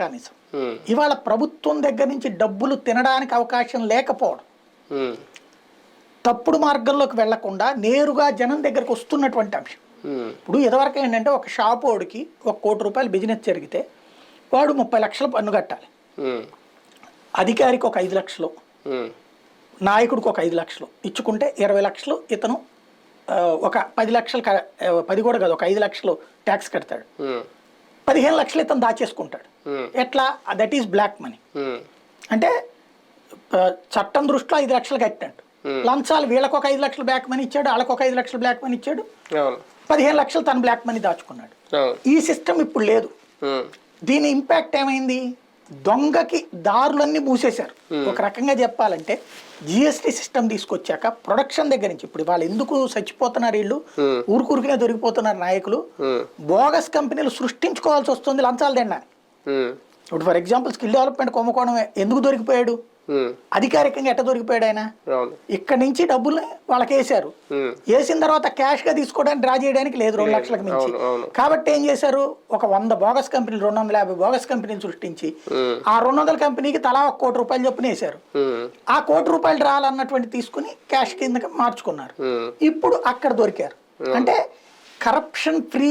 కనీసం ఇవాళ ప్రభుత్వం దగ్గర నుంచి డబ్బులు తినడానికి అవకాశం లేకపోవడం, తప్పుడు మార్గంలోకి వెళ్లకుండా నేరుగా జనం దగ్గరకు వస్తున్నటువంటి అంశం. ఇప్పుడు ఇదివరకు ఏంటంటే ఒక షాప్ వాడికి ₹1 కోటి బిజినెస్ జరిగితే వాడు 30 లక్షలు పన్ను కట్టాలి, అధికారికి ఒక 5 లక్షలు, నాయకుడికి ఒక 5 లక్షలు ఇచ్చుకుంటే 20 లక్షలు ఇతను ఒక 10 లక్షలు 10 కూడా కాదు ఒక 5 లక్షలు ట్యాక్స్ కడతాడు, 15 లక్షలు ఇతను దాచేసుకుంటాడు. ఎట్లా? That is black money. అంటే చట్టం దృష్టిలో 5 లక్షలు కట్టినట్టు, లంచాలు వీళ్ళకి ఒక 5 లక్షలు బ్లాక్ మనీ ఇచ్చాడు, వాళ్ళకి ఒక 5 లక్షలు బ్లాక్ మనీ ఇచ్చాడు, 15 లక్షలు తన బ్లాక్ మనీ దాచుకున్నాడు. ఈ సిస్టమ్ ఇప్పుడు లేదు. దీని ఇంపాక్ట్ ఏమైంది? దొంగకి దారులన్నీ మూసేశారు. ఒక రకంగా చెప్పాలంటే జిఎస్టీ సిస్టమ్ తీసుకొచ్చాక ప్రొడక్షన్ దగ్గర నుంచి ఇప్పుడు వాళ్ళు ఎందుకు చచ్చిపోతున్నారు, వీళ్ళు ఊరుకూరికినే దొరికిపోతున్నారు నాయకులు, బోగస్ కంపెనీలు సృష్టించుకోవాల్సి వస్తుంది లంచాలు తినడానికి. ఇప్పుడు ఫర్ ఎగ్జాంపుల్ స్కిల్ డెవలప్మెంట్ కుంభకోణం ఎందుకు దొరికిపోయాడు? అధికారికంగా ఎట్ట దొరికిపోయాడు ఆయన? ఇక్కడ నుంచి డబ్బులు వాళ్ళకి వేసారు, వేసిన తర్వాత క్యాష్ గా తీసుకోవడానికి డ్రా చేయడానికి లేదు 2 లక్షలకు మించి. కాబట్టి ఏం చేశారు, ఒక 100 బోగస్ కంపెనీలు 250 బోగస్ కంపెనీలు సృష్టించి ఆ 200 కంపెనీకి తలా ₹1 కోటి చొప్పున వేశారు. ఆ ₹1 కోటి రాలన్నటువంటి తీసుకుని క్యాష్ కింద మార్చుకున్నారు. ఇప్పుడు అక్కడ దొరికారు. అంటే కరప్షన్ ఫ్రీ